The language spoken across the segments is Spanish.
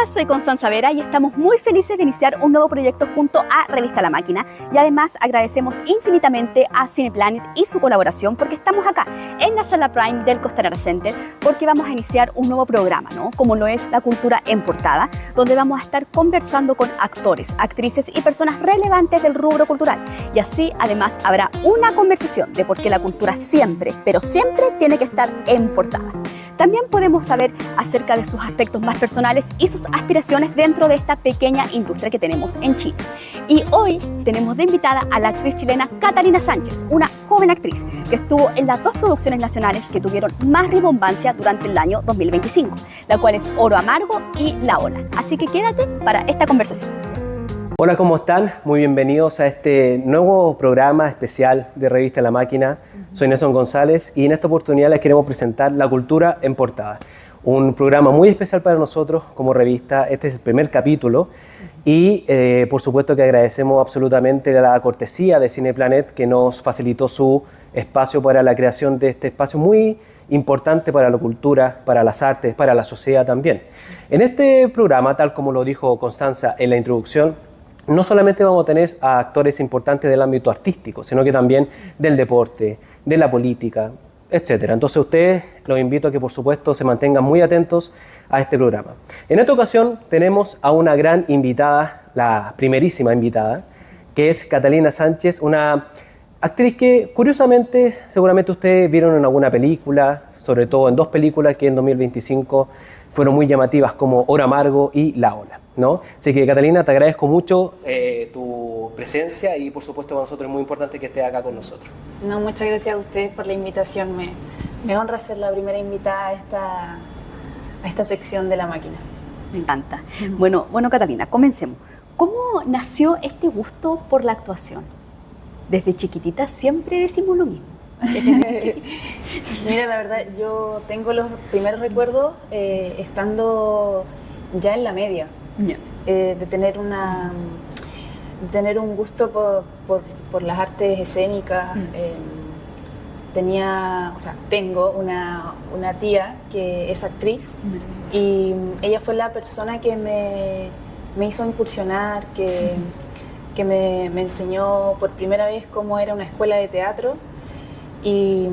Hola, soy Constanza Vera y estamos muy felices de iniciar un nuevo proyecto junto a Revista La Máquina. Y además agradecemos infinitamente a Cineplanet y su colaboración porque estamos acá en la Sala Prime del Costanera Center porque vamos a iniciar un nuevo programa, ¿no? Como lo es La Cultura en Portada, donde vamos a estar conversando con actores, actrices y personas relevantes del rubro cultural. Y así además habrá una conversación de por qué la cultura siempre, pero siempre tiene que estar en portada. También podemos saber acerca de sus aspectos más personales y sus aspiraciones dentro de esta pequeña industria que tenemos en Chile. Y hoy tenemos de invitada a la actriz chilena Catalina Sánchez, una joven actriz que estuvo en las dos producciones nacionales que tuvieron más rimbombancia durante el año 2025, la cual es Oro Amargo y La Ola. Así que quédate para esta conversación. Hola, ¿cómo están? Muy bienvenidos a este nuevo programa especial de Revista La Máquina. Soy Nelson González y en esta oportunidad les queremos presentar La Cultura en Portada. Un programa muy especial para nosotros como revista. Este es el primer capítulo y por supuesto que agradecemos absolutamente la cortesía de Cineplanet que nos facilitó su espacio para la creación de este espacio muy importante para la cultura, para las artes, para la sociedad también. En este programa, tal como lo dijo Constanza en la introducción, no solamente vamos a tener a actores importantes del ámbito artístico, sino que también del deporte, de la política, etc. Entonces ustedes los invito a que por supuesto se mantengan muy atentos a este programa. En esta ocasión tenemos a una gran invitada, la primerísima invitada, que es Catalina Sánchez, una actriz que curiosamente seguramente ustedes vieron en alguna película, sobre todo en dos películas que en 2025 fueron muy llamativas como Oro Amargo y La Ola, ¿no? Así que Catalina, te agradezco mucho tu presencia y por supuesto para nosotros es muy importante que estés acá con nosotros. No, muchas gracias a ustedes por la invitación. Me honra ser la primera invitada a esta sección de La Máquina. Me encanta. Bueno, Catalina, comencemos. ¿Cómo nació este gusto por la actuación? Desde chiquitita siempre decimos lo mismo. Mira, la verdad, yo tengo los primeros recuerdos estando ya en la media, de tener un gusto por las artes escénicas. Tengo una tía que es actriz y ella fue la persona que me hizo incursionar, que me enseñó por primera vez cómo era una escuela de teatro. Y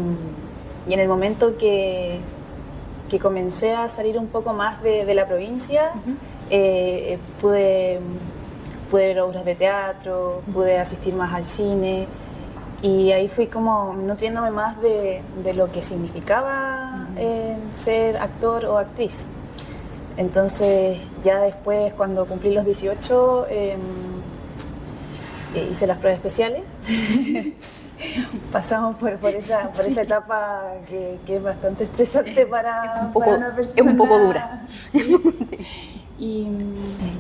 en el momento que comencé a salir un poco más de la provincia, pude ver obras de teatro, pude asistir más al cine y ahí fui como nutriéndome más de lo que significaba ser actor o actriz. Entonces ya después, cuando cumplí los 18, hice las pruebas especiales. Pasamos por esa etapa que es bastante estresante para una persona. Es un poco dura. Sí.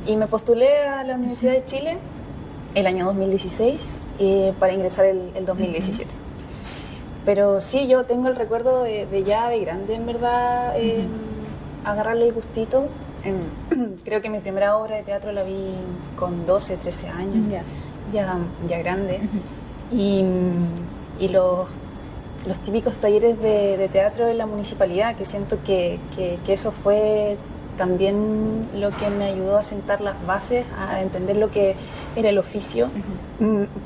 Y me postulé a la Universidad de Chile el año 2016 para ingresar el 2017. Pero sí, yo tengo el recuerdo de ya de grande, en verdad, agarrarle el gustito. Creo que mi primera obra de teatro la vi con 12, 13 años, ya grande. Y los típicos talleres de teatro en la municipalidad, que siento que eso fue también lo que me ayudó a sentar las bases, a entender lo que era el oficio,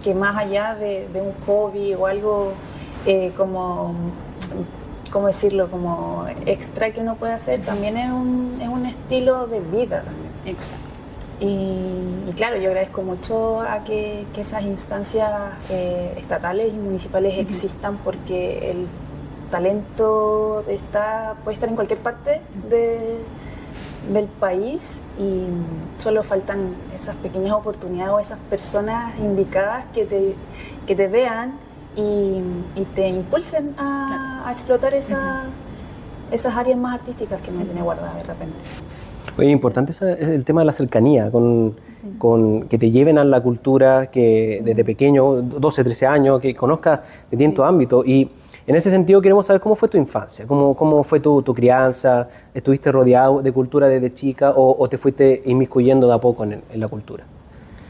que más allá de un hobby o algo como decirlo, como extra que uno puede hacer, también es un estilo de vida también. Exacto. Y claro, yo agradezco mucho a que esas instancias estatales y municipales existan, porque el talento puede estar en cualquier parte del país y solo faltan esas pequeñas oportunidades o esas personas indicadas que te vean y te impulsen a explotar esas áreas más artísticas que uno tiene guardadas de repente. Oye, importante es el tema de la cercanía, con que te lleven a la cultura, que desde pequeño, 12, 13 años, que conozcas de distintos ámbitos. Y en ese sentido queremos saber cómo fue tu infancia, cómo fue tu crianza, ¿estuviste rodeado de cultura desde chica o te fuiste inmiscuyendo de a poco en la cultura?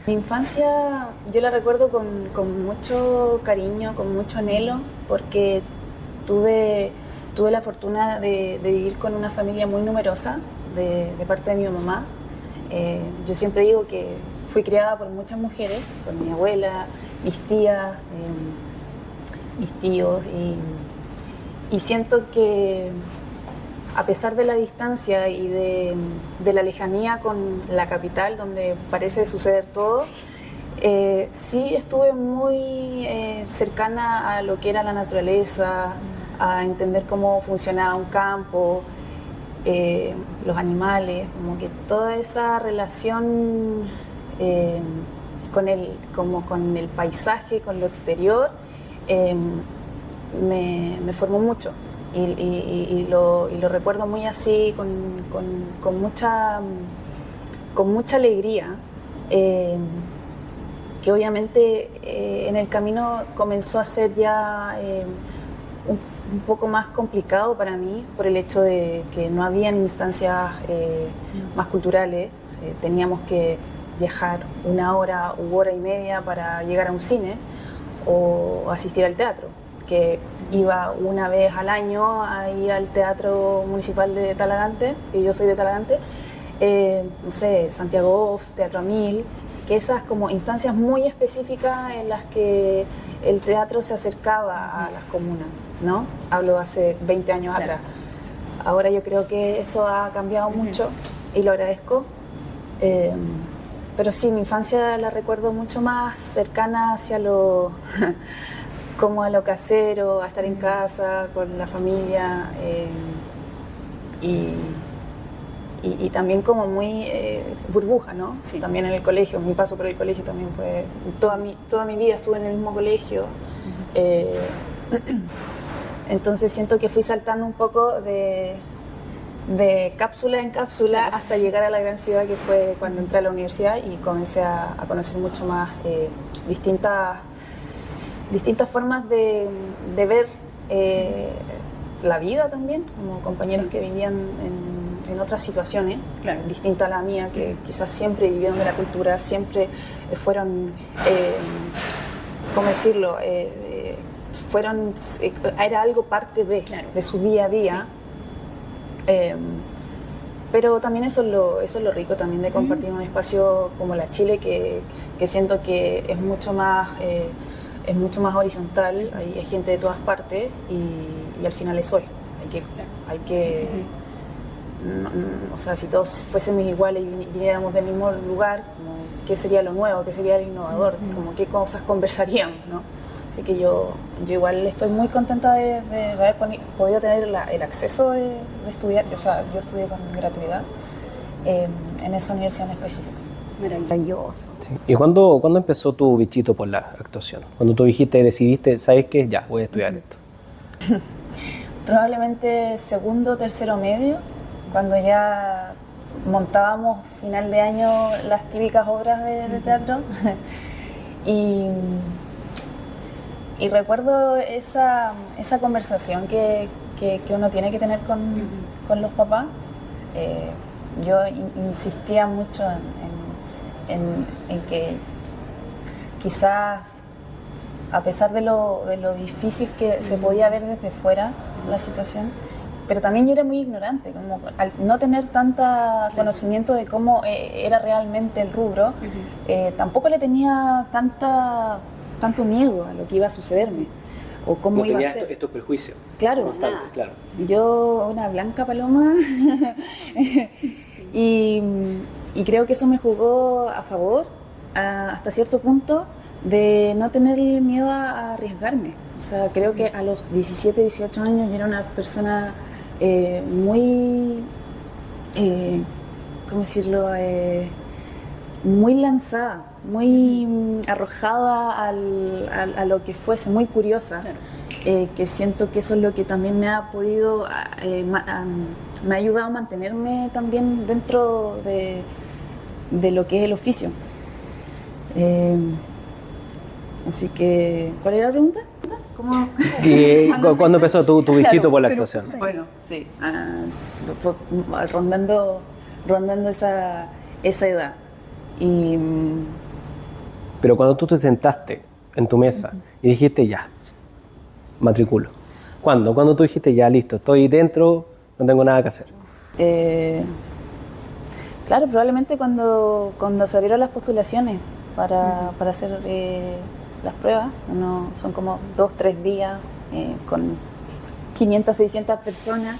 Mi infancia yo la recuerdo con mucho cariño, con mucho anhelo, porque tuve la fortuna de vivir con una familia muy numerosa, de parte de mi mamá. Yo siempre digo que fui criada por muchas mujeres, por mi abuela, mis tías, mis tíos, y siento que a pesar de la distancia y de la lejanía con la capital, donde parece suceder todo, sí estuve muy cercana a lo que era la naturaleza, a entender cómo funcionaba un campo, los animales, como que toda esa relación con el paisaje, con lo exterior, me formó mucho. Y lo recuerdo muy así, con mucha alegría, que obviamente en el camino comenzó a ser ya un poco más complicado para mí por el hecho de que no habían instancias más culturales. Teníamos que viajar 1 hora u hora y media para llegar a un cine o asistir al teatro, que iba una vez al año ahí al Teatro Municipal de Talagante, que yo soy de Talagante, no sé, Santiago Off, Teatro Amil, que esas como instancias muy específicas en las que el teatro se acercaba a las comunas, ¿no? Hablo de hace 20 años atrás. Ahora yo creo que eso ha cambiado mucho y lo agradezco. Pero sí, mi infancia la recuerdo mucho más cercana hacia lo como a lo casero, a estar en casa con la familia, y también como muy burbuja, ¿no? Sí. También en el colegio, mi paso por el colegio también fue, toda mi vida estuve en el mismo colegio. Entonces siento que fui saltando un poco de cápsula en cápsula hasta llegar a la gran ciudad, que fue cuando entré a la universidad y comencé a conocer mucho más distintas formas de ver la vida también, como compañeros que vivían en otras situaciones, distintas a la mía, que quizás siempre vivieron de la cultura, siempre fueron, ¿cómo decirlo? Era algo parte de su día a día. Sí. Pero también eso es lo rico también de compartir un espacio como la Chile, que siento que es mucho más horizontal, hay gente de todas partes y al final eso es. Hay que o sea, si todos fuésemos iguales y viniéramos del mismo lugar, como, ¿qué sería lo nuevo? ¿Qué sería lo innovador? Como, ¿qué cosas conversaríamos, ¿no? Así que yo igual estoy muy contenta de haber podido tener el acceso de estudiar. O sea, yo estudié con gratuidad en esa universidad en específico. Maravilloso. Sí. ¿Y cuándo empezó tu bichito por la actuación? Cuando tú decidiste, ¿sabes qué? Ya, voy a estudiar esto. Probablemente segundo, tercero medio, cuando ya montábamos final de año las típicas obras de teatro. Y recuerdo esa conversación que uno tiene que tener con los papás. Yo insistía mucho en que quizás, a pesar de lo difícil que se podía ver desde fuera la situación, pero también yo era muy ignorante, como al no tener tanta conocimiento de cómo era realmente el rubro, tampoco le tenía tanto miedo a lo que iba a sucederme o cómo iba a ser. Estos prejuicios. Claro, constantes, claro. Yo, una blanca paloma, y creo que eso me jugó a favor hasta cierto punto de no tener miedo a arriesgarme. O sea, creo que a los 17, 18 años yo era una persona muy, ¿cómo decirlo? Muy lanzada, muy arrojada a lo que fuese, muy curiosa, que siento que eso es lo que también me ha podido, me ha ayudado a mantenerme también dentro de lo que es el oficio. Así que, ¿cuál era la pregunta? ¿Cuándo empezó tu bichito por la actuación? Bueno, sí, rondando esa edad. Pero cuando tú te sentaste en tu mesa y dijiste ya, matriculo, ¿cuándo? Cuando tú dijiste ya, listo, estoy dentro, no tengo nada que hacer. Claro, probablemente cuando se abrieron las postulaciones para hacer las pruebas, son como 2-3 días con 500, 600 personas.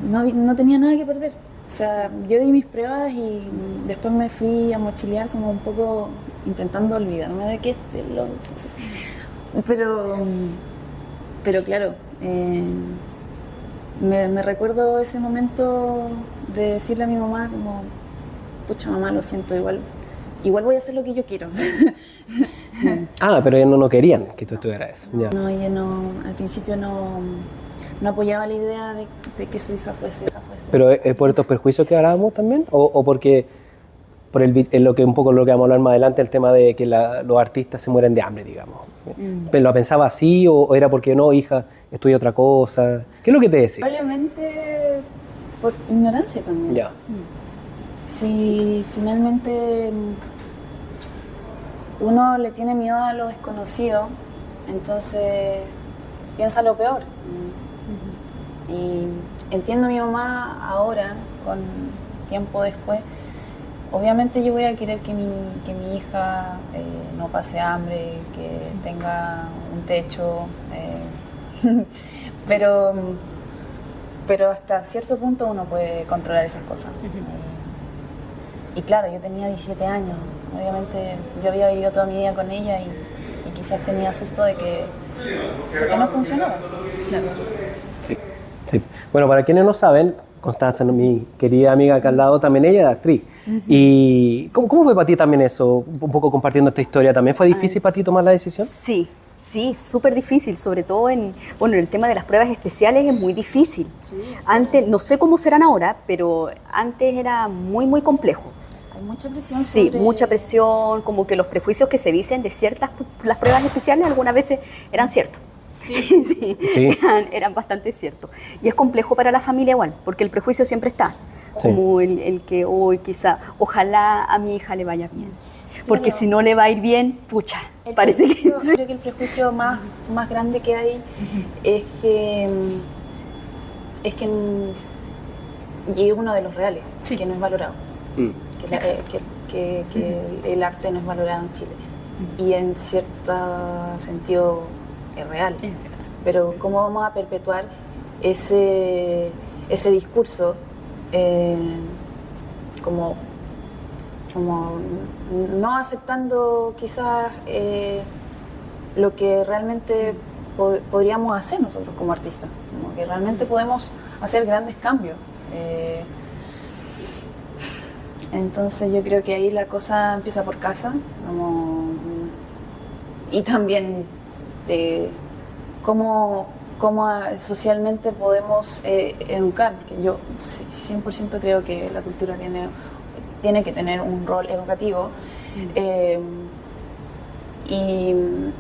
No tenía nada que perder. O sea, yo di mis pruebas y después me fui a mochilear como un poco intentando olvidarme de que pero claro, me recuerdo ese momento de decirle a mi mamá como, pucha mamá, lo siento, igual voy a hacer lo que yo quiero. Pero ellos no querían que tú estuvieras eso. Ya. No, ella al principio no apoyaba la idea de que su hija fuese. ¿Pero es por estos perjuicios que hablábamos también? ¿O porque un poco lo que vamos a hablar más adelante, el tema de que los artistas se mueren de hambre, digamos? ¿Lo pensaba así o era porque no, hija, estudia otra cosa? ¿Qué es lo que te decía? Probablemente por ignorancia también. Ya. Si finalmente uno le tiene miedo a lo desconocido, entonces piensa lo peor. Y entiendo a mi mamá ahora, con tiempo después. Obviamente yo voy a querer que mi hija no pase hambre, que tenga un techo, pero hasta cierto punto uno puede controlar esas cosas. Y claro, yo tenía 17 años, obviamente yo había vivido toda mi vida con ella y quizás tenía susto de que no funcionaba. Claro. Sí. Bueno, para quienes no saben, Constanza, mi querida amiga acá al lado, también ella es actriz. ¿Y cómo fue para ti también eso? Un poco compartiendo esta historia, ¿también fue difícil para ti tomar la decisión? Sí, súper difícil, sobre todo en el tema de las pruebas especiales es muy difícil. Sí. Antes, no sé cómo serán ahora, pero antes era muy, muy complejo. Hay mucha presión. Sí, mucha presión, como que los prejuicios que se dicen de las pruebas especiales algunas veces eran ciertos. Sí. Eran bastante ciertos. Y es complejo para la familia igual, porque el prejuicio siempre está. Sí. Como el que hoy ojalá a mi hija le vaya bien. Porque si no le va a ir bien, pucha, parece que... Creo que el prejuicio más grande que hay es que y es uno de los reales, que no es valorado. Que el arte no es valorado en Chile. Y en cierto sentido es real. Pero ¿cómo vamos a perpetuar ese discurso como no aceptando quizás lo que realmente podríamos hacer nosotros como artistas, como que realmente podemos hacer grandes cambios? Entonces yo creo que ahí la cosa empieza por casa, y también de cómo socialmente podemos educar, porque yo 100% creo que la cultura tiene que tener un rol educativo, y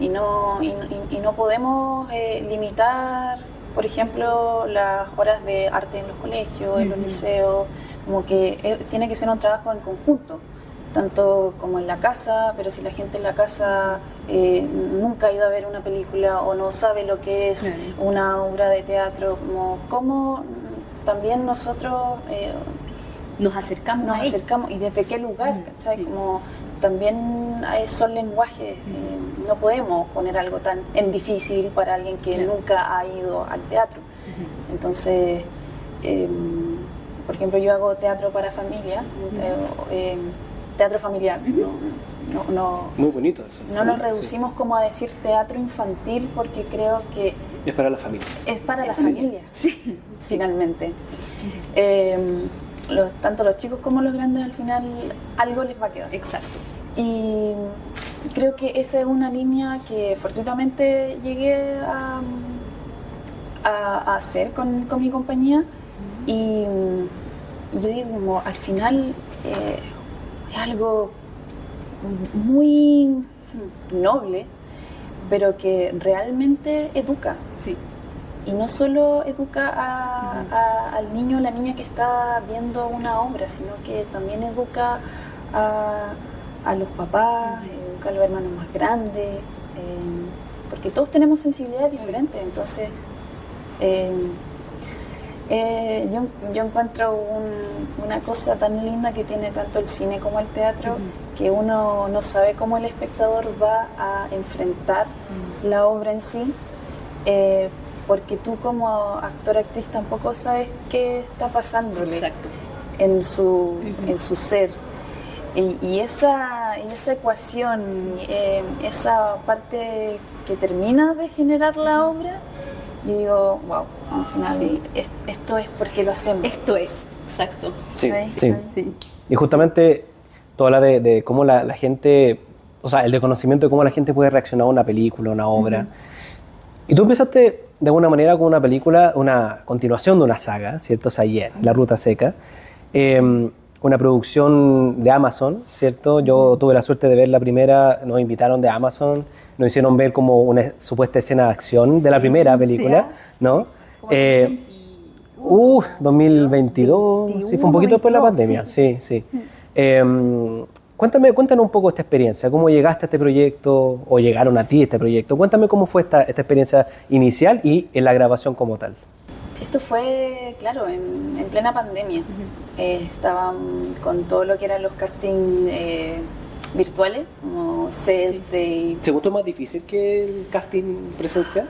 no podemos limitar, por ejemplo, las horas de arte en los colegios, en los liceos, como que tiene que ser un trabajo en conjunto, tanto como en la casa, pero si la gente en la casa nunca ha ido a ver una película o no sabe lo que es una obra de teatro, como también nosotros nos acercamos y desde qué lugar, ¿cachai? Como también son lenguajes, no podemos poner algo tan difícil para alguien que nunca ha ido al teatro. Entonces, por ejemplo, yo hago teatro para familia, teatro familiar. No, muy bonito eso. No nos reducimos como a decir teatro infantil porque creo que es para la familia. Es para la familia, sí, finalmente. Tanto los chicos como los grandes al final algo les va a quedar. Exacto. Y creo que esa es una línea que fortuitamente llegué a hacer con mi compañía, y yo digo como al final es algo muy noble, pero que realmente educa. Sí. Y no solo educa al niño o la niña que está viendo una obra, sino que también educa a los papás, educa a los hermanos más grandes, porque todos tenemos sensibilidades diferentes. Entonces, Yo encuentro una cosa tan linda que tiene tanto el cine como el teatro, que uno no sabe cómo el espectador va a enfrentar la obra en sí, porque tú como actor, actriz tampoco sabes qué está pasándole en su ser. Y esa ecuación, esa parte que termina de generar la obra, yo digo, wow, al final esto es porque lo hacemos. Esto es, exacto. Sí. Y justamente tú hablas de cómo la gente, o sea, el desconocimiento de cómo la gente puede reaccionar a una película, a una obra. Y tú empezaste de alguna manera con una película, una continuación de una saga, ¿cierto? Sayer, La Ruta Seca. Una producción de Amazon, ¿cierto? Yo tuve la suerte de ver la primera, nos invitaron de Amazon, nos hicieron ver como una supuesta escena de acción de la primera película, ¿no? 2022, sí, fue un poquito después de la pandemia, sí. Cuéntanos un poco esta experiencia, cómo llegaste a este proyecto, o llegaron a ti este proyecto. Cuéntame cómo fue esta experiencia inicial y en la grabación como tal. Esto fue, claro, en plena pandemia. Estaban con todo lo que eran los castings virtuales, como set de... ¿Se gustó más difícil que el casting presencial?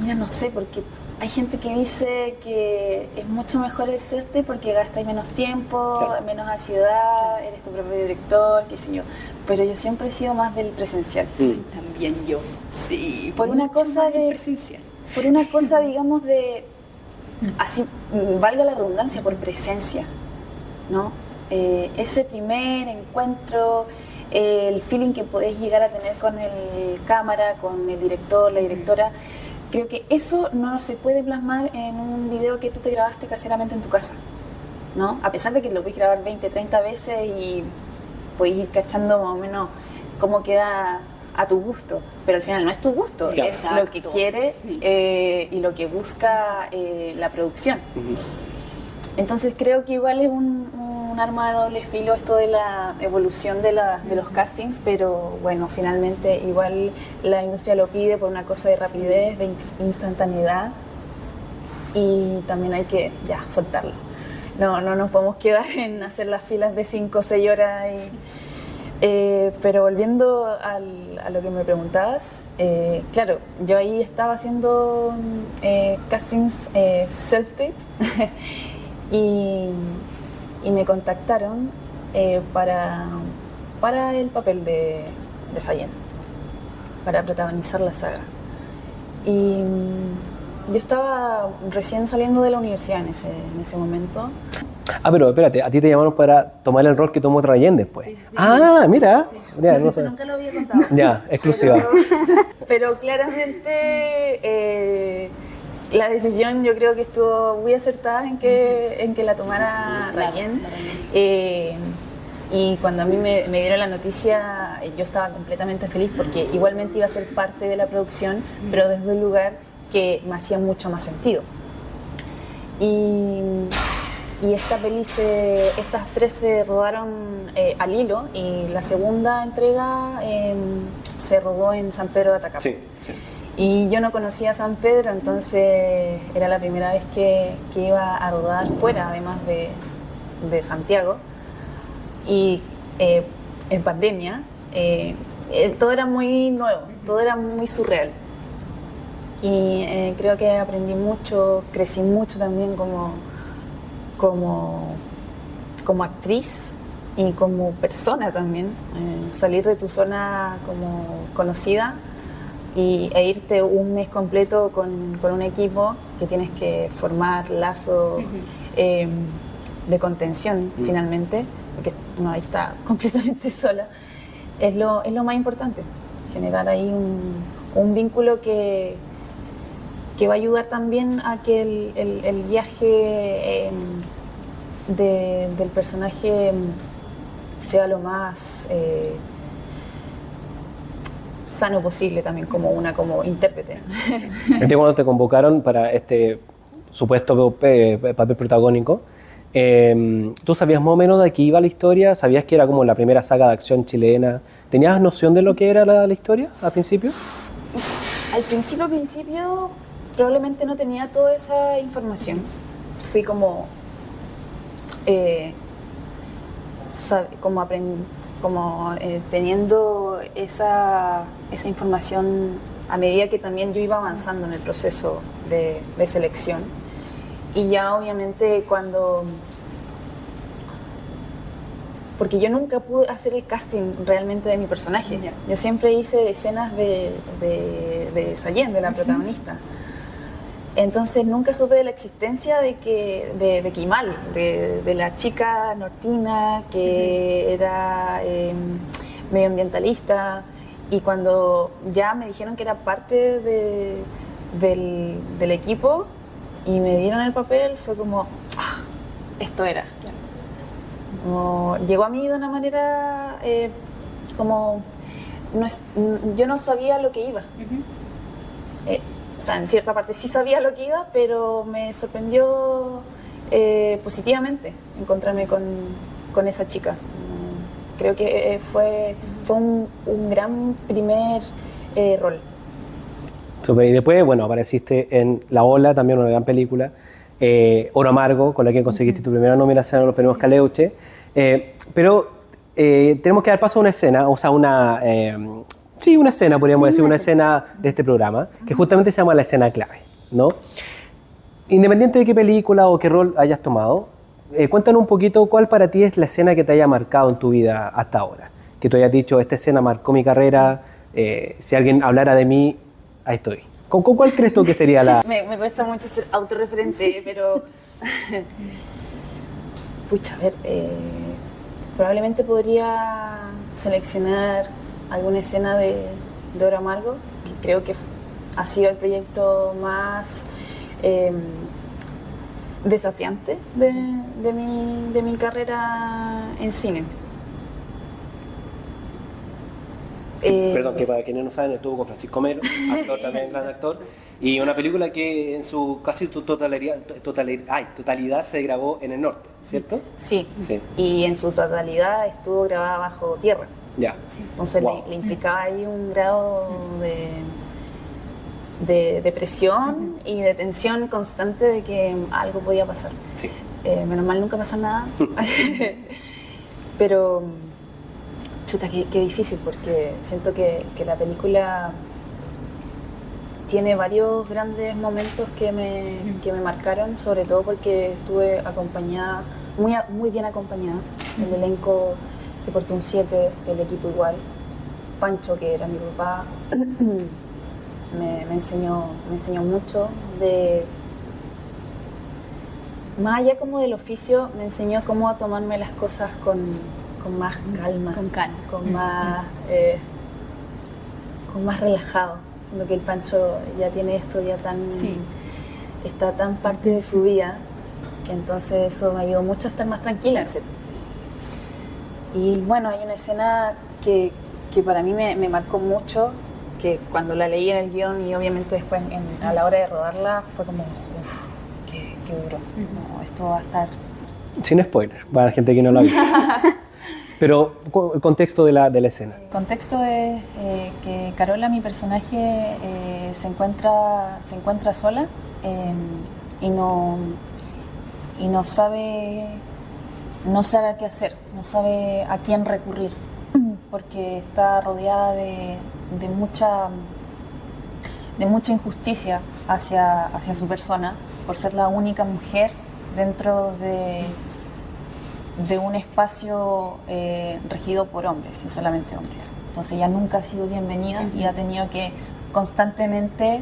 Mira, no sé, porque hay gente que dice que es mucho mejor el set porque gastas menos tiempo, menos ansiedad, eres tu propio director, qué sé yo. Pero yo siempre he sido más del presencial. También yo, sí. Por una cosa de... presencial. Por una cosa, digamos, de... Así, valga la redundancia, por presencia, ¿no? Ese primer encuentro, el feeling que podés llegar a tener con el cámara, con el director, la directora, creo que eso no se puede plasmar en un video que tú te grabaste caseramente en tu casa, ¿no? A pesar de que lo puedes grabar 20, 30 veces y puedes ir cachando más o menos cómo queda a tu gusto, pero al final no es tu gusto, es lo que quiere y lo que busca la producción. Entonces creo que igual es un arma de doble filo esto de la evolución de los castings, pero bueno, finalmente igual la industria lo pide por una cosa de rapidez, de instantaneidad, y también hay que soltarlo. No nos podemos quedar en hacer las filas de 5 o 6 horas pero volviendo a lo que me preguntabas, claro, yo ahí estaba haciendo castings self-tape y me contactaron para el papel de Sayen, para protagonizar la saga. Y yo estaba recién saliendo de la universidad en ese momento. Pero espérate, a ti te llamaron para tomar el rol que tomó Rayen después. Sí. Mira. Ya, no sé. Nunca lo había contado. Ya, exclusiva. Pero claramente la decisión yo creo que estuvo muy acertada en que la tomara Rayen. Y cuando a mí me dieron la noticia, yo estaba completamente feliz porque igualmente iba a ser parte de la producción, pero desde un lugar que me hacía mucho más sentido. Y estas 3 se rodaron al hilo, y la segunda entrega se rodó en San Pedro de Atacama. Sí. Y yo no conocía San Pedro, entonces era la primera vez que iba a rodar fuera, además de Santiago. Y en pandemia, todo era muy nuevo, todo era muy surreal. Y creo que aprendí mucho, crecí mucho también como actriz y como persona también. Salir de tu zona como conocida e irte un mes completo con un equipo que tienes que formar lazos de contención finalmente, porque uno ahí está completamente sola, es lo más importante, generar ahí un vínculo que va a ayudar también a que el viaje del personaje sea lo más sano posible también como intérprete. Cuando te convocaron para este supuesto papel protagónico, ¿tú sabías más o menos de qué iba la historia? ¿Sabías que era como la primera saga de acción chilena? ¿Tenías noción de lo que era la historia al principio? Al principio probablemente no tenía toda esa información. fui como, teniendo esa información a medida que también yo iba avanzando en el proceso de selección. Y ya obviamente porque yo nunca pude hacer el casting realmente de mi personaje. Yo siempre hice escenas de Sayen, de la protagonista. Entonces nunca supe de la existencia de Kimal, de la chica nortina que era medioambientalista. Y cuando ya me dijeron que era parte del equipo y me dieron el papel, fue como, esto era. Llegó a mí de una manera yo no sabía lo que iba. O sea, en cierta parte sí sabía lo que iba, pero me sorprendió positivamente encontrarme con esa chica. Creo que fue un gran primer rol. Super. Y después, bueno, apareciste en La Ola, también una gran película, Oro Amargo, con la que conseguiste tu primera nominación a los premios Caleuche. Pero tenemos que dar paso a una escena, o sea, una escena, podríamos decir, una escena de este programa, que justamente se llama la escena clave, ¿no? Independiente de qué película o qué rol hayas tomado, cuéntanos un poquito cuál para ti es la escena que te haya marcado en tu vida hasta ahora. Que tú hayas dicho, esta escena marcó mi carrera, si alguien hablara de mí, ahí estoy. ¿Con cuál crees tú que sería la...? Me cuesta mucho ser autorreferente, pero... Pucha, a ver, probablemente podría seleccionar alguna escena de Oro Amargo, que creo que ha sido el proyecto más desafiante de mi carrera en cine. Perdón, que para quienes no saben, estuvo con Francisco Melo, actor también, gran actor, y una película que en su casi totalidad se grabó en el norte, ¿cierto? Sí, y en su totalidad estuvo grabada bajo tierra. Ya. Entonces le implicaba ahí un grado de presión y de tensión constante de que algo podía pasar. Sí. Menos mal nunca pasó nada, pero chuta, qué difícil, porque siento que la película tiene varios grandes momentos que me marcaron, sobre todo porque estuve acompañada, muy bien acompañada. El elenco se portó un 7, el equipo igual. Pancho, que era mi papá, me enseñó mucho más allá como del oficio, me enseñó cómo a tomarme las cosas con más calma, con más relajado. Siendo que el Pancho ya tiene esto ya está tan parte de su vida, que entonces eso me ayudó mucho a estar más tranquila en set. Y bueno, hay una escena que para mí me marcó mucho, que cuando la leí en el guión y obviamente después a la hora de rodarla fue como, qué duro. No, esto va a estar... Sin spoiler, para la gente que no la ha visto. Pero el contexto de la escena. El contexto es que Carola, mi personaje, se encuentra sola y no sabe qué hacer, no sabe a quién recurrir, porque está rodeada de mucha injusticia hacia su persona, por ser la única mujer dentro de un espacio regido por hombres y solamente hombres. Entonces ella nunca ha sido bienvenida y ha tenido que constantemente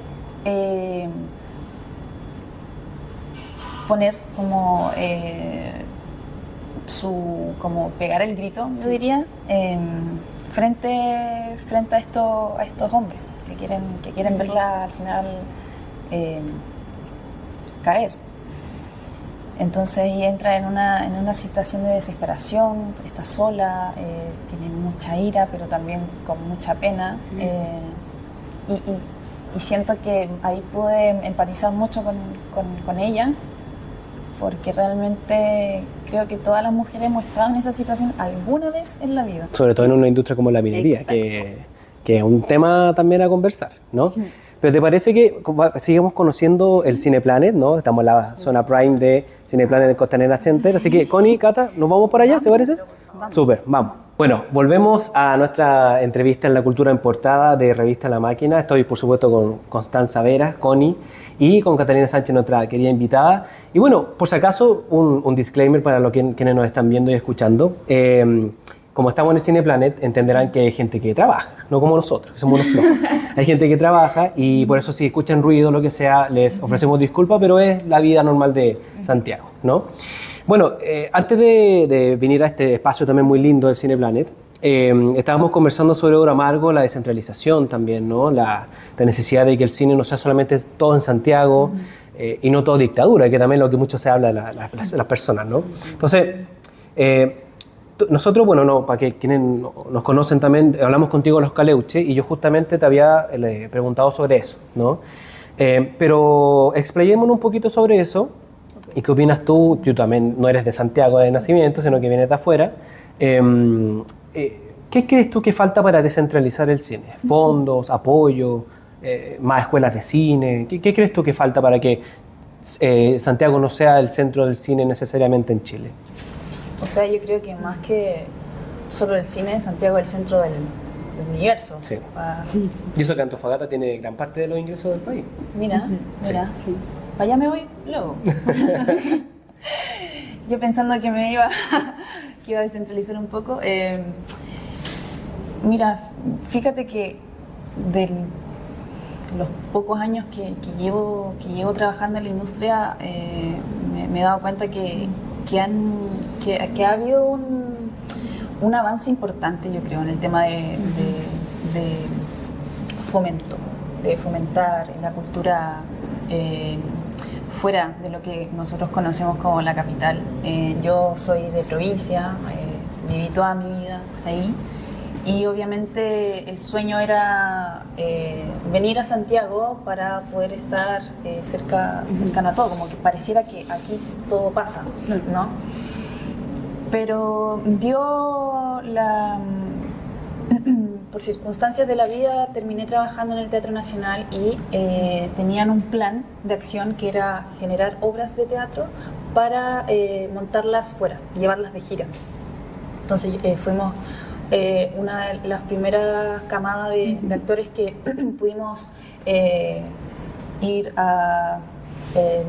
poner como como pegar el grito, yo diría, frente a estos hombres que quieren verla al final caer. Entonces ella entra en una situación de desesperación, está sola, tiene mucha ira, pero también con mucha pena. Y siento que ahí pude empatizar mucho con ella, porque realmente creo que todas las mujeres hemos estado en esa situación alguna vez en la vida. Sobre todo en una industria como la minería, que es un tema también a conversar, ¿no? Pero ¿te parece que sigamos conociendo el Cineplanet, ¿no? Estamos en la zona prime de Cineplanet en Costanera Center. Así que, Connie, Cata, ¿nos vamos por allá, se parece? Súper, vamos. Bueno, volvemos a nuestra entrevista en la cultura en portada de Revista La Máquina. Estoy, por supuesto, con Constanza Vera, Connie, y con Catalina Sánchez, nuestra querida invitada. Y bueno, por si acaso, un disclaimer para los quienes nos están viendo y escuchando. Como estamos en el Cineplanet, entenderán que hay gente que trabaja, no como nosotros, que somos unos flojos. Hay gente que trabaja y por eso si escuchan ruido, lo que sea, les ofrecemos disculpas, pero es la vida normal de Santiago, ¿no? Bueno, antes de venir a este espacio también muy lindo del Cineplanet, estábamos conversando sobre Oro Amargo, la descentralización también, ¿no? La necesidad de que el cine no sea solamente todo en Santiago y no todo dictadura, que también es lo que mucho se habla de las personas, ¿no? Entonces, nosotros, bueno, no, para que quienes nos conocen también, hablamos contigo Los Caleuches y yo justamente te había preguntado sobre eso, ¿no? Pero explayémonos un poquito sobre eso. Okay. ¿Y qué opinas tú? Tú también no eres de Santiago de nacimiento, sino que vienes de afuera. ¿Qué crees tú que falta para descentralizar el cine? ¿Fondos, apoyo, más escuelas de cine? ¿Qué crees tú que falta para que Santiago no sea el centro del cine necesariamente en Chile? O sea, yo creo que más que solo el cine, Santiago es el centro del universo. Sí. Sí. Y eso que Antofagasta tiene gran parte de los ingresos del país. Mira, mira. Sí. Para allá me voy luego. Yo pensando que me iba a descentralizar un poco. Mira, fíjate que de los pocos años que llevo trabajando en la industria, me he dado cuenta que ha habido un avance importante, yo creo, en el tema de fomento, de fomentar la cultura fuera de lo que nosotros conocemos como la capital. Yo soy de provincia, viví toda mi vida ahí y obviamente el sueño era venir a Santiago para poder estar cercano a todo, como que pareciera que aquí todo pasa, ¿no? Pero por circunstancias de la vida terminé trabajando en el Teatro Nacional y tenían un plan de acción que era generar obras de teatro para montarlas fuera, llevarlas de gira. Entonces fuimos una de las primeras camadas de actores que pudimos ir al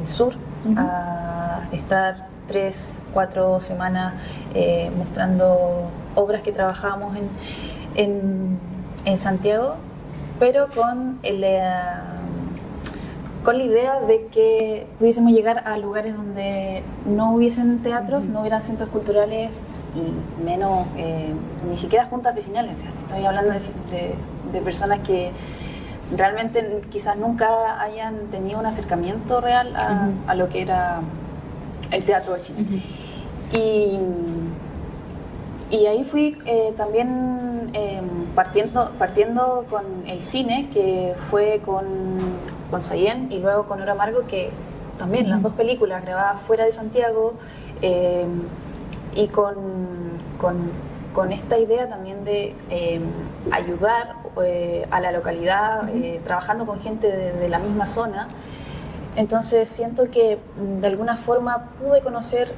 sur a estar 3-4 semanas mostrando obras que trabajábamos en Santiago, pero con la idea de que pudiésemos llegar a lugares donde no hubiesen teatros, no hubieran centros culturales y menos, ni siquiera juntas vecinales. O sea, te estoy hablando de personas que realmente quizás nunca hayan tenido un acercamiento real a lo que era el teatro o el cine. Y ahí fui también partiendo con el cine, que fue con Sayén y luego con Oro Amargo, que también las dos películas grabadas fuera de Santiago, y con esta idea también de ayudar a la localidad, trabajando con gente de la misma zona. Entonces siento que de alguna forma pude conocer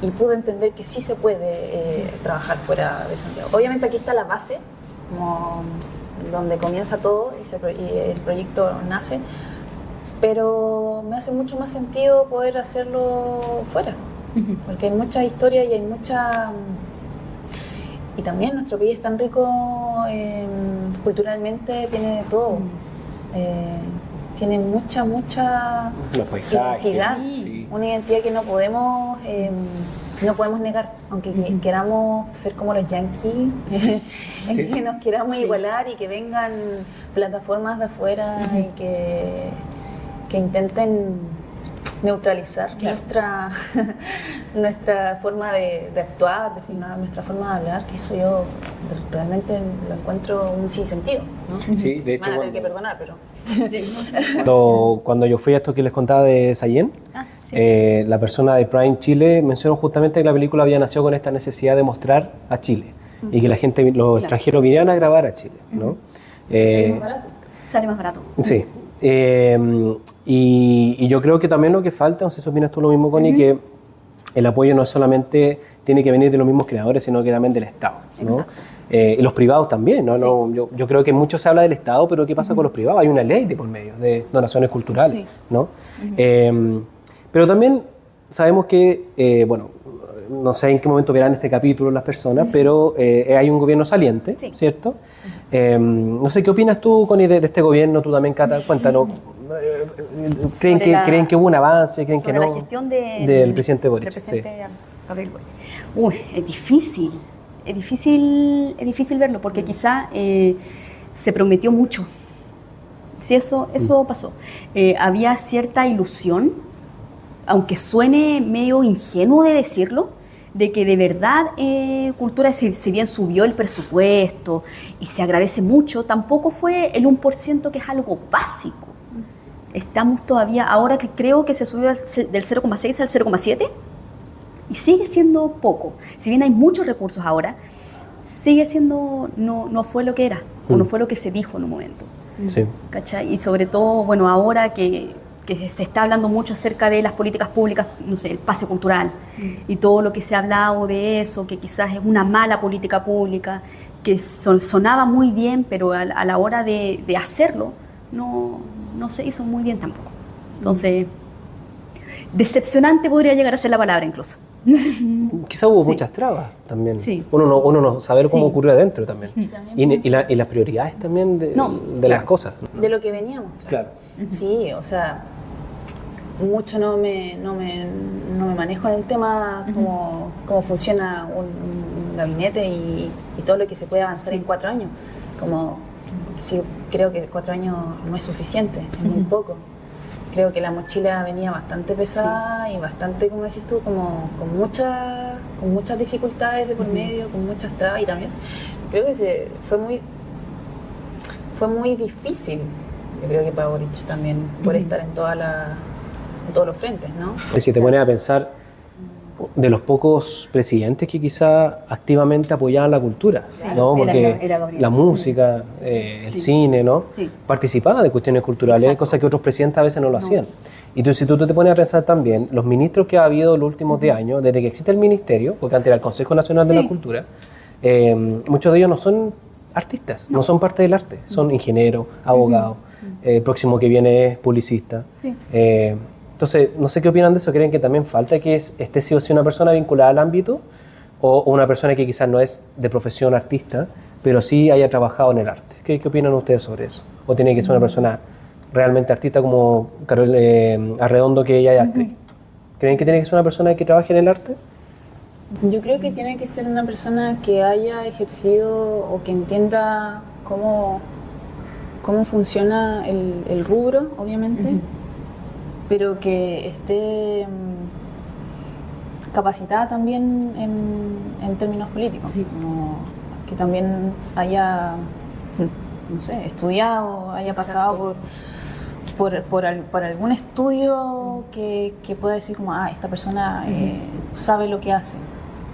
y pude entender que sí se puede trabajar fuera de Santiago. Obviamente aquí está la base, como donde comienza todo y el proyecto nace, pero me hace mucho más sentido poder hacerlo fuera, porque hay mucha historia y hay mucha... Y también nuestro país es tan rico culturalmente, tiene de todo. Tiene mucha identidad, una identidad que no podemos negar, aunque queramos ser como los yankees, que nos queramos igualar y que vengan plataformas de afuera y que intenten neutralizar nuestra forma de actuar, nuestra forma de hablar, que eso yo realmente lo encuentro un sinsentido, ¿no? Sí, de hecho, van a tener que perdonar, pero... Cuando yo fui a esto que les contaba de Sayén, la persona de Prime Chile mencionó justamente que la película había nacido con esta necesidad de mostrar a Chile y que la gente, los extranjeros vinieran a grabar a Chile, ¿no? Sale más barato. Sí, Y yo creo que también lo que falta, no sé si opinas tú lo mismo, Connie, que el apoyo no solamente tiene que venir de los mismos creadores, sino que también del Estado, ¿no? Y los privados también, ¿no? Sí. Yo creo que mucho se habla del Estado, pero ¿qué pasa con los privados? Hay una ley de por medio de donaciones culturales, Sí. ¿no? Pero también sabemos que, bueno, no sé en qué momento verán este capítulo las personas, pero hay un gobierno saliente, Sí. ¿cierto? No sé, ¿qué opinas tú, Connie, de este gobierno? Tú también, Cata, cuéntanos. ¿Creen que hubo un avance? ¿Creen que sobre no? la gestión del presidente Boric. del presidente Sí. Gabriel Boric. Uy, es difícil verlo porque quizá se prometió mucho. Sí, eso pasó. Había cierta ilusión, aunque suene medio ingenuo de decirlo, de que de verdad Cultura, si bien subió el presupuesto y se agradece mucho, tampoco fue el 1%, que es algo básico. Estamos todavía, ahora que creo que se subió del 0,6 al 0,7 y sigue siendo poco. Si bien hay muchos recursos ahora, sigue siendo, no fue lo que era, o no fue lo que se dijo en un momento. Sí. ¿Cachai? Y sobre todo, bueno, ahora que se está hablando mucho acerca de las políticas públicas, no sé, el pase cultural y todo lo que se ha hablado de eso, que quizás es una mala política pública, que sonaba muy bien, pero a la hora de hacerlo no se hizo muy bien tampoco. Entonces, decepcionante podría llegar a ser la palabra incluso. Quizá hubo Sí. muchas trabas también. Sí. Uno no sabe cómo Sí. ocurrió adentro también. Y las prioridades también de las cosas. De lo que veníamos. Claro. Sí, o sea, mucho no me manejo en el tema cómo funciona un gabinete y todo lo que se puede avanzar en 4 años. Sí, creo que 4 años no es suficiente, es muy poco. Creo que la mochila venía bastante pesada y bastante, como decís tú, con muchas dificultades de por medio, con muchas trabas, y también creo que fue muy difícil, yo creo que para Boric también, por estar en todos los frentes, ¿no? Si te pones a pensar, de los pocos presidentes que quizá activamente apoyaban la cultura, Sí, ¿no? Porque era Gabriel. la música, el Sí. cine, ¿no? Sí. Participaba de cuestiones culturales, Exacto. cosas que otros presidentes a veces no lo hacían. Y si tú te pones a pensar también, los ministros que ha habido los últimos 10 años, desde que existe el ministerio, porque antes era el Consejo Nacional de Sí. la Cultura, muchos de ellos no son artistas, no son parte del arte, son ingenieros, abogados, el próximo que viene es publicista. Sí. Entonces, no sé qué opinan de eso. ¿Creen que también falta que esté sí o sí una persona vinculada al ámbito o una persona que quizás no es de profesión artista, pero sí haya trabajado en el arte? ¿Qué opinan ustedes sobre eso? ¿O tiene que ser una persona realmente artista como Carol Arredondo, que ella es actriz? ¿Creen que tiene que ser una persona que trabaje en el arte? Yo creo que tiene que ser una persona que haya ejercido o que entienda cómo funciona el rubro, obviamente, pero que esté capacitada también en términos políticos, como que también haya, no sé, estudiado, haya pasado por algún estudio que pueda decir como, esta persona sabe lo que hace,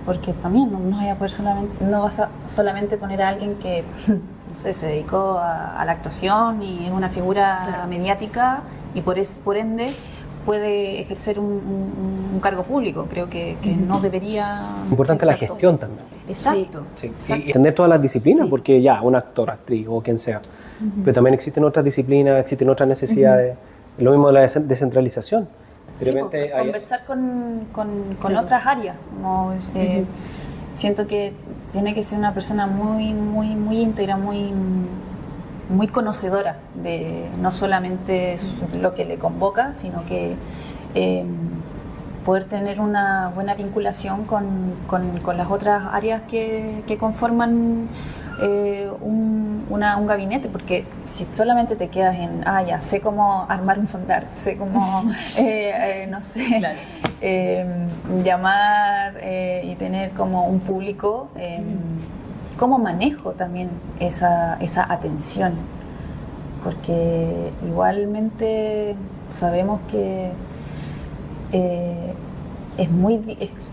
porque también no vas a solamente poner a alguien que no sé, se dedicó a la actuación y es una figura mediática y por ende puede ejercer un cargo público. Creo que no debería... Importante la Exacto. gestión también. Exacto. Sí. Exacto. Y entender todas las disciplinas, Sí. porque ya, un actor, actriz o quien sea. Pero también existen otras disciplinas, existen otras necesidades. Lo mismo de la descentralización. De Sí, repente pues, hay- conversar con otras áreas. ¿No? Siento que tiene que ser una persona muy íntegra, muy conocedora de no solamente lo que le convoca, sino que poder tener una buena vinculación con las otras áreas que conforman un gabinete, porque si solamente te quedas en, ya sé cómo armar un fondart, sé cómo, no sé, llamar y tener como un público, cómo manejo también esa atención, porque igualmente sabemos que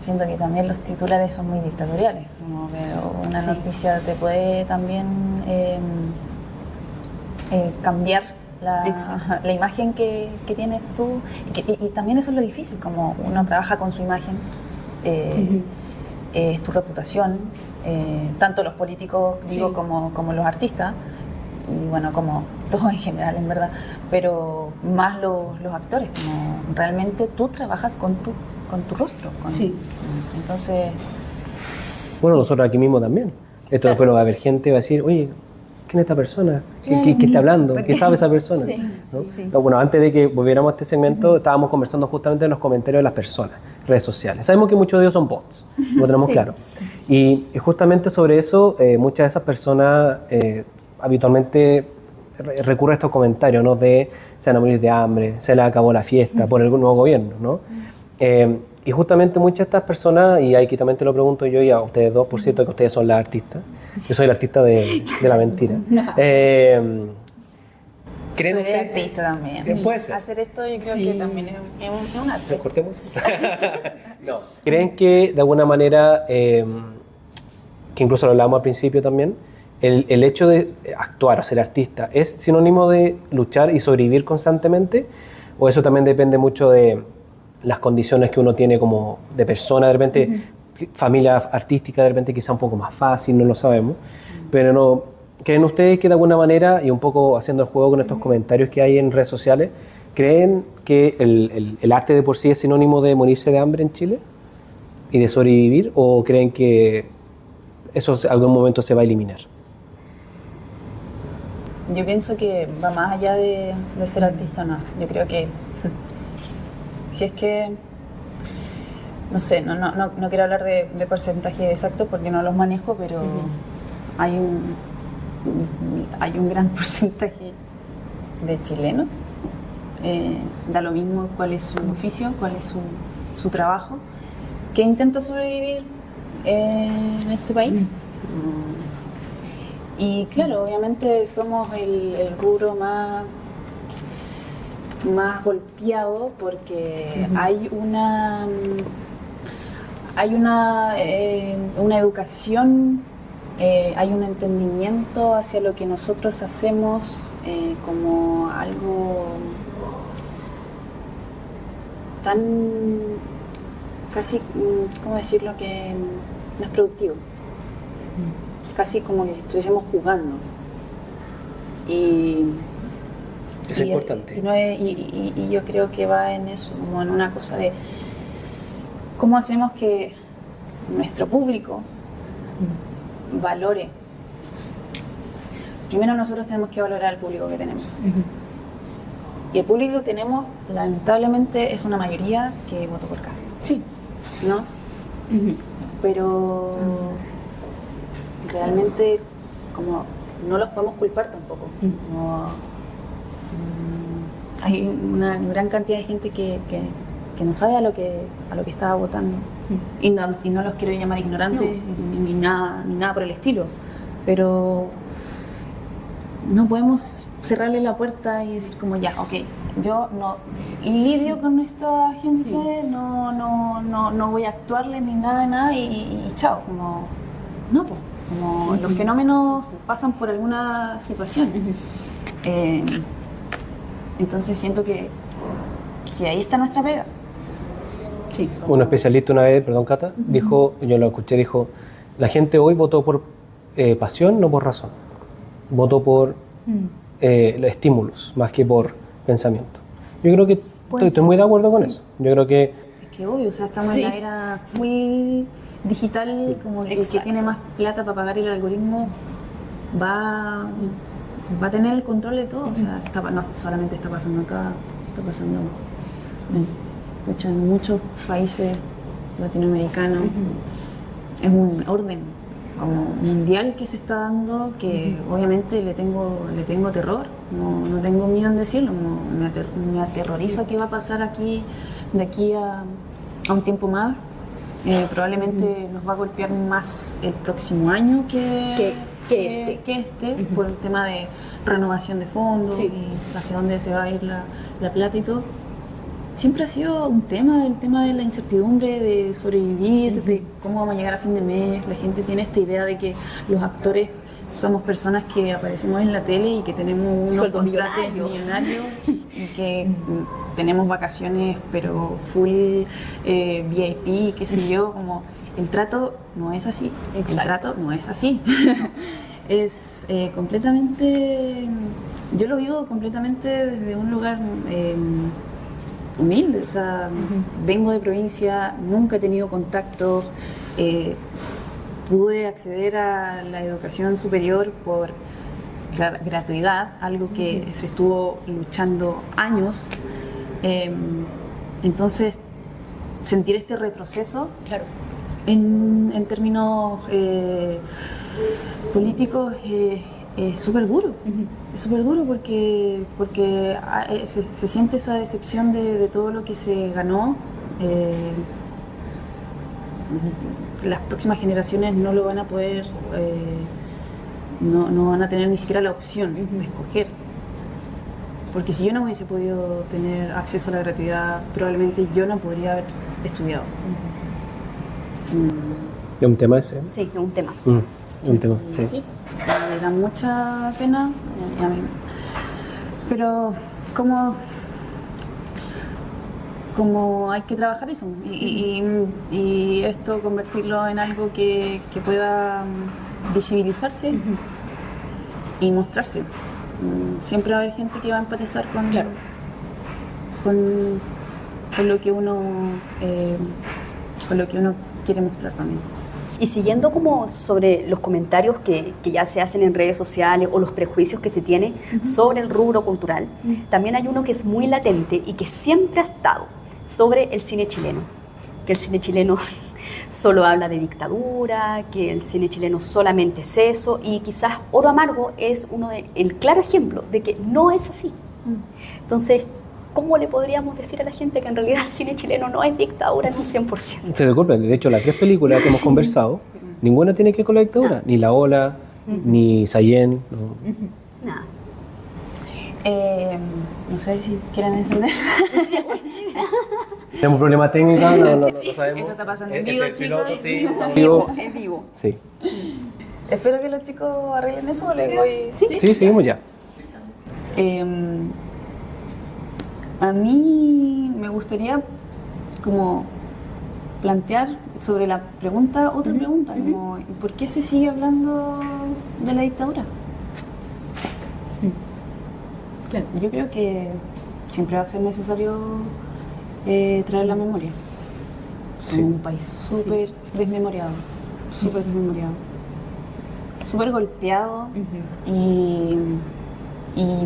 siento que también los titulares son muy dictatoriales, como que una Sí. noticia te puede también cambiar la imagen que tienes tú. Y también eso es lo difícil, como uno trabaja con su imagen, es tu reputación, tanto los políticos, digo, como los artistas, y bueno, como todo en general, en verdad, pero más los actores, como realmente tú trabajas con tu rostro. Entonces... Bueno, nosotros aquí mismo también. Esto Claro. después va a haber gente que va a decir, oye, ¿quién es esta persona? ¿Qué está hablando? ¿Qué sabe esa persona? ¿No? No, bueno, antes de que volviéramos a este segmento, estábamos conversando justamente en los comentarios de las personas, redes sociales. Sabemos que muchos de ellos son bots, lo tenemos claro. Y justamente sobre eso, muchas de esas personas habitualmente recurren a estos comentarios, ¿no? De se van a morir de hambre, se les acabó la fiesta por el nuevo gobierno, ¿no? Y justamente muchas de estas personas, y aquí también te lo pregunto yo y a ustedes dos, por cierto, que ustedes son las artistas, yo soy el artista de la mentira. ¿Creen Tú eres ustedes- artista también. Puede ser. Hacer esto yo creo que también es un arte. ¿Nos cortemos? No. ¿Creen que de alguna manera, que incluso lo hablábamos al principio también, el hecho de actuar o ser artista es sinónimo de luchar y sobrevivir constantemente? ¿O eso también depende mucho de las condiciones que uno tiene como de persona, de repente familia artística, de repente quizá un poco más fácil, no lo sabemos, pero no, ¿creen ustedes que de alguna manera, y un poco haciendo el juego con estos comentarios que hay en redes sociales, creen que el arte de por sí es sinónimo de morirse de hambre en Chile y de sobrevivir, o creen que eso en algún momento se va a eliminar? Yo pienso que va más allá de ser artista o no. Yo creo que si es que, no sé, no quiero hablar de porcentaje exacto porque no los manejo, pero hay un gran porcentaje de chilenos, da lo mismo cuál es su oficio, cuál es su trabajo, que intenta sobrevivir en este país. Y claro, obviamente somos el rubro más golpeado porque hay una educación, hay un entendimiento hacia lo que nosotros hacemos como algo tan casi, ¿cómo decirlo?, que no es productivo. Casi como que si estuviésemos jugando. Y Es importante. y yo creo que va en eso, como en una cosa de cómo hacemos que nuestro público valore. Primero nosotros tenemos que valorar al público que tenemos. Y el público que tenemos, lamentablemente, es una mayoría que votó por Kast. Sí. ¿No? Pero realmente como no los podemos culpar tampoco. Como, hay una gran cantidad de gente que no sabe a lo que estaba votando. Y no los quiero llamar ignorantes ni nada por el estilo. Pero no podemos cerrarle la puerta y decir como ya, ok, yo no lidio con esta gente, no voy a actuarle ni nada y chao, como no, pues, como los fenómenos pasan por alguna situación. Entonces siento que ahí está nuestra pega. Sí. Un especialista una vez, perdón Cata, dijo, yo lo escuché, dijo, la gente hoy votó por pasión, no por razón. Votó por los estímulos, más que por pensamiento. Yo creo que estoy muy de acuerdo con eso. Yo creo que Es que obvio, o sea, estamos en la era full digital, como que el que tiene más plata para pagar el algoritmo va a tener el control de todo. O sea, no solamente está pasando acá, está pasando en muchos países latinoamericanos. Es un orden como mundial que se está dando, que obviamente le tengo terror, no tengo miedo en decirlo, me aterroriza qué va a pasar aquí de aquí a un tiempo más. Probablemente nos va a golpear más el próximo año que este, por el tema de renovación de fondos y hacia dónde se va a ir la plata y todo. siempre ha sido un tema, el tema de la incertidumbre, de sobrevivir, de cómo vamos a llegar a fin de mes. La gente tiene esta idea de que los actores somos personas que aparecemos en la tele y que tenemos unos Sueldos contratos millonarios y que tenemos vacaciones pero full VIP, qué sé yo, como el trato no es así. Exacto. El trato no es así. Es completamente, yo lo vivo completamente desde un lugar humilde, o sea, vengo de provincia, nunca he tenido contactos, pude acceder a la educación superior por gratuidad, algo que se estuvo luchando años, entonces sentir este retroceso Claro. en términos políticos es súper duro. Es súper duro porque se siente esa decepción de todo lo que se ganó. Las próximas generaciones no lo van a poder, no van a tener ni siquiera la opción de escoger. Porque si yo no hubiese podido tener acceso a la gratuidad, probablemente yo no podría haber estudiado. ¿Es un tema ese? Sí, es un tema. Es un tema, sí. Sí, me da mucha pena, pero como hay que trabajar eso y esto convertirlo en algo que pueda visibilizarse y mostrarse. Siempre va a haber gente que va a empatizar con lo que uno quiere mostrar también. Y siguiendo como sobre los comentarios que ya se hacen en redes sociales o los prejuicios que se tiene sobre el rubro cultural, también hay uno que es muy latente y que siempre ha estado sobre el cine chileno. Que el cine chileno solo habla de dictadura, que el cine chileno solamente es eso, y quizás Oro Amargo es el claro ejemplo de que no es así. Entonces, ¿cómo le podríamos decir a la gente que en realidad el cine chileno no es dictadura en un 100%? Se disculpen, de hecho las 3 películas que hemos conversado, ninguna tiene que ver con la dictadura, ni La Ola, ni Sayén. No. Nada. No sé si quieren encender. Tenemos problemas técnicos, no sabemos. Esto está pasando en vivo, chicos. Sí, En vivo, en vivo. Sí. Espero que los chicos arreglen eso o les voy. Sí, seguimos ya. A mí me gustaría como plantear sobre la pregunta otra pregunta, como ¿por qué se sigue hablando de la dictadura? Claro. Yo creo que siempre va a ser necesario traer la memoria. Somos Sí. un país súper desmemoriado, súper desmemoriado, súper golpeado y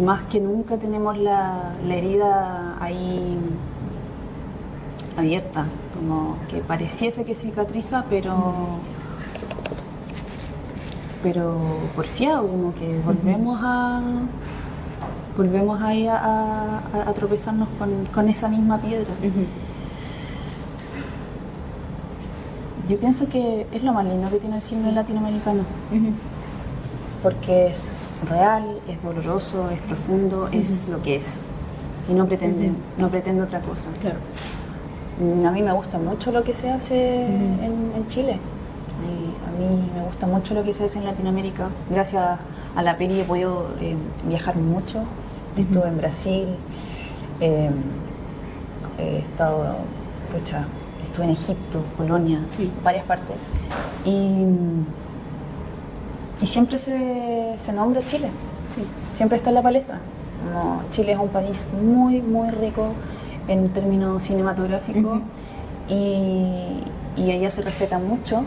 más que nunca tenemos la herida ahí abierta, como que pareciese que cicatriza, pero porfiado, como que volvemos ahí a tropezarnos con esa misma piedra. Yo pienso que es lo más lindo que tiene el cine latinoamericano, porque es real, es doloroso, es profundo, es lo que es y no pretende otra cosa. Claro. A mí me gusta mucho lo que se hace en Chile. A mí me gusta mucho lo que se hace en Latinoamérica. Gracias a la peli he podido viajar mucho. Estuve en Brasil, he estado, estuve en Egipto, Polonia, varias partes. Y siempre se nombra Chile. Siempre está en la palestra. Como Chile es un país muy, muy rico en términos cinematográficos y allá se respeta mucho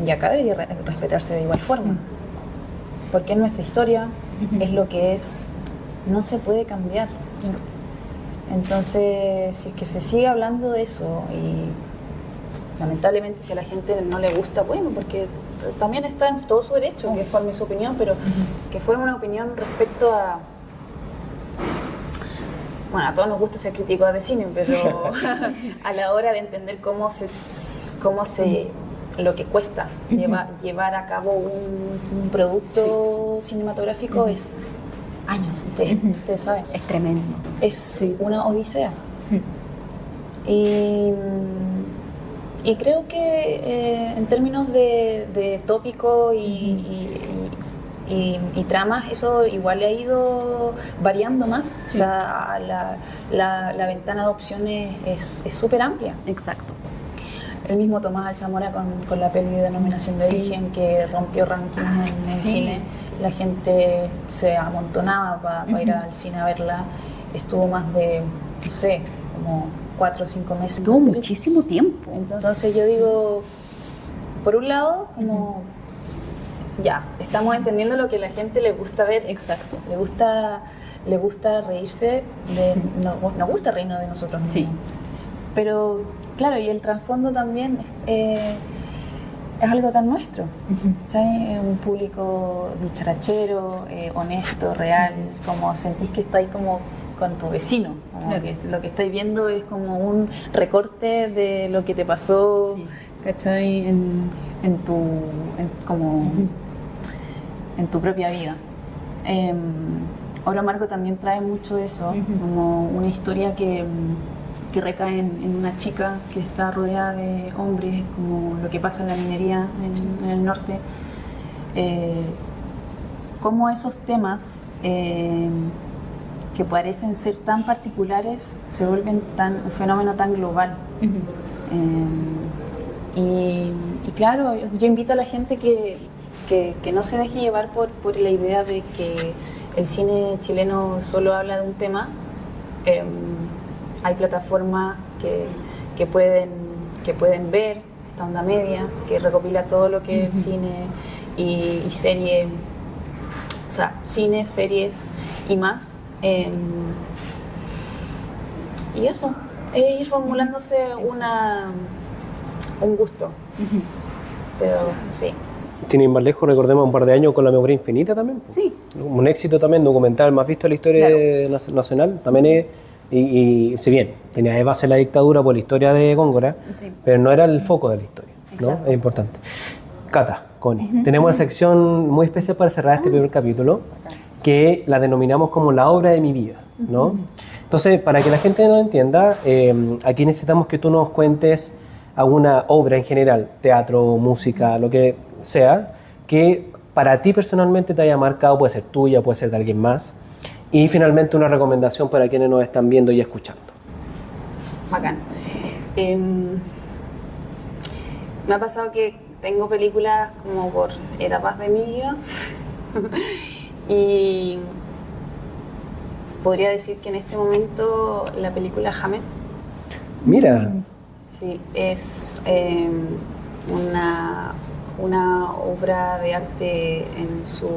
y acá debería respetarse de igual forma porque es nuestra historia, es lo que es, no se puede cambiar. Entonces, si es que se sigue hablando de eso y lamentablemente si a la gente no le gusta, bueno, porque también está en todo su derecho que forme su opinión, pero que forme una opinión respecto a... Bueno, a todos nos gusta ser críticos de cine, pero a la hora de entender lo que cuesta llevar a cabo un producto cinematográfico es años, ustedes saben. Es tremendo. Es una odisea. Y, y creo que en términos de tópico y tramas, eso igual ha ido variando más. Sí. O sea, la ventana de opciones es súper amplia. Exacto. El mismo Tomás Alzamora con la peli de Denominación de Sí. Origen, que rompió rankings en el Sí. cine. La gente se amontonaba para ir al cine a verla. Estuvo más de, no sé, como 4 o 5 meses. Tuvo muchísimo tiempo. Entonces yo digo, por un lado, como ya, estamos entendiendo lo que a la gente le gusta ver. Exacto. Le gusta reírse, nos gusta reírnos de nosotros mismos. Sí. Pero claro, y el trasfondo también es algo tan nuestro. ¿Sabes? Es un público dicharachero, honesto, real, como sentís que estáis como con tu vecino, como Claro. que lo que estáis viendo es como un recorte de lo que te pasó, Sí. ¿cachai? En tu propia vida. Oro Amargo también trae mucho eso, como una historia que recae en una chica que está rodeada de hombres, como lo que pasa en la minería en el norte. Cómo esos temas que parecen ser tan particulares se vuelven un fenómeno tan global. Y claro, yo invito a la gente que no se deje llevar por la idea de que el cine chileno solo habla de un tema. Hay plataformas que pueden ver, esta Onda Media, que recopila todo lo que es el cine y serie, o sea, cine, series y más. Y eso, es ir formulándose un gusto. Pero sí. Sin ir más lejos, recordemos un par de años con La Memoria Infinita también. Sí. Un éxito también, documental más visto en la historia nacional. También es, y si bien tenía de base la dictadura por la historia de Góngora, Sí. pero no era el foco de la historia, ¿no? Exacto. Es importante. Cata, Connie, tenemos una sección muy especial para cerrar este primer capítulo, que la denominamos como la obra de mi vida, ¿no? Entonces, para que la gente nos entienda, aquí necesitamos que tú nos cuentes alguna obra en general, teatro, música, lo que sea, que para ti personalmente te haya marcado, puede ser tuya, puede ser de alguien más, y finalmente una recomendación para quienes nos están viendo y escuchando. Bacán. Me ha pasado que tengo películas como por etapas de mi vida y podría decir que en este momento la película Hamed, Mira, sí, es una obra de arte en su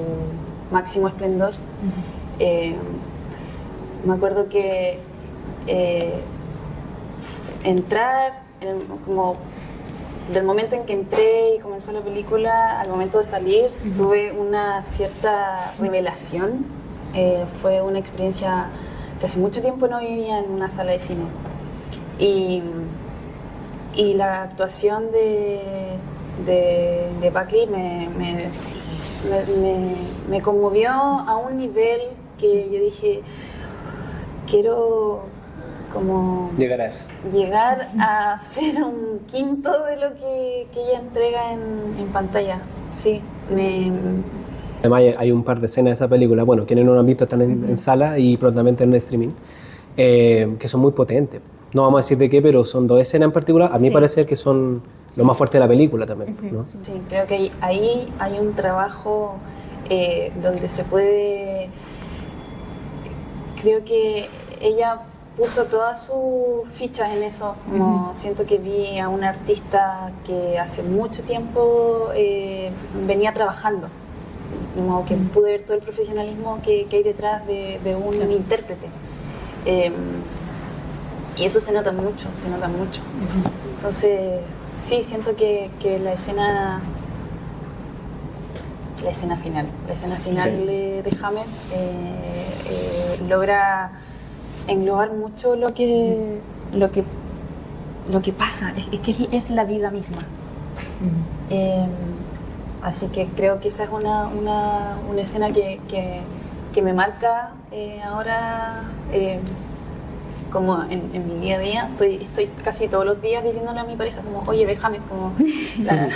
máximo esplendor. Me acuerdo que entrar, como del momento en que entré y comenzó la película al momento de salir, tuve una cierta revelación. Fue una experiencia que hace mucho tiempo no vivía en una sala de cine. Y la actuación de Buckley me conmovió a un nivel que yo dije, quiero como llegar a eso. llegar a ser un quinto de lo que ella entrega en pantalla. Sí, Además hay un par de escenas de esa película, bueno, quienes no lo han visto están en sala y prontamente en streaming, que son muy potentes. No vamos a decir de qué, pero son dos escenas en particular, a mí Sí. parece que son lo más fuerte de la película también, ¿no? sí, creo que ahí hay un trabajo donde se puede... Creo que ella puso todas sus fichas en eso. Como siento que vi a una artista que hace mucho tiempo venía trabajando. Como que pude ver todo el profesionalismo que hay detrás de un intérprete. Y eso se nota mucho, se nota mucho. Entonces, sí, siento que la escena final de Hamed logra englobar mucho lo que pasa, es que es la vida misma. Así que creo que esa es una escena que me marca ahora como en mi día a día, estoy casi todos los días diciéndole a mi pareja como, oye, déjame, como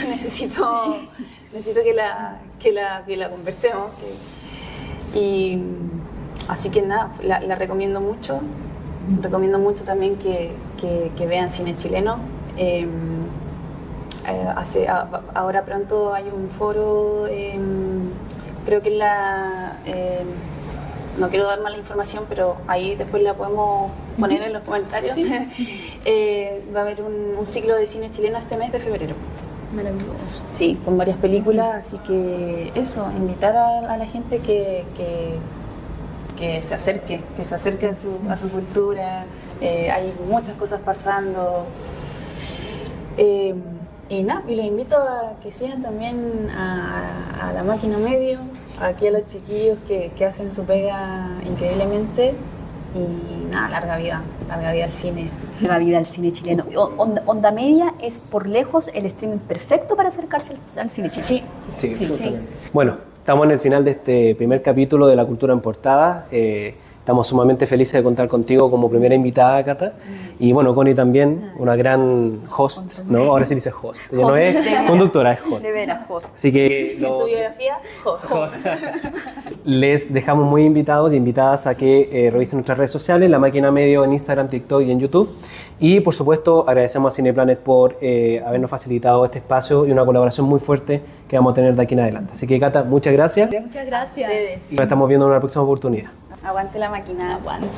necesito que la conversemos. Y así que nada, la recomiendo mucho. Recomiendo mucho también que vean cine chileno. Ahora pronto hay un foro, creo que no quiero dar mala información, pero ahí después la podemos poner en los comentarios. Sí. Va a haber un ciclo de cine chileno este mes de febrero. Maravilloso. Sí, con varias películas, así que eso, invitar a la gente que se acerque a su cultura. Hay muchas cosas pasando. Y nada, y los invito a que sigan también a La Máquina Medio, aquí a los chiquillos que hacen su pega increíblemente. Y nada, larga vida al cine. La vida al cine chileno. Onda Media es por lejos el streaming perfecto para acercarse al cine chileno. Sí, justamente. Bueno, estamos en el final de este primer capítulo de La Cultura en Portada. Estamos sumamente felices de contar contigo como primera invitada, Cata. Y bueno, Connie también, una gran host, ¿no? Ahora sí dice host. Ya no es conductora, es host. De veras, host. Así que ¿En tu biografía? Host. les dejamos muy invitados y invitadas a que revisen nuestras redes sociales, La Máquina Medio en Instagram, TikTok y en YouTube. Y por supuesto agradecemos a Cineplanet por habernos facilitado este espacio y una colaboración muy fuerte que vamos a tener de aquí en adelante. Así que Cata, muchas gracias. Muchas gracias. Nos estamos viendo en una próxima oportunidad. Aguante la máquina. Aguante.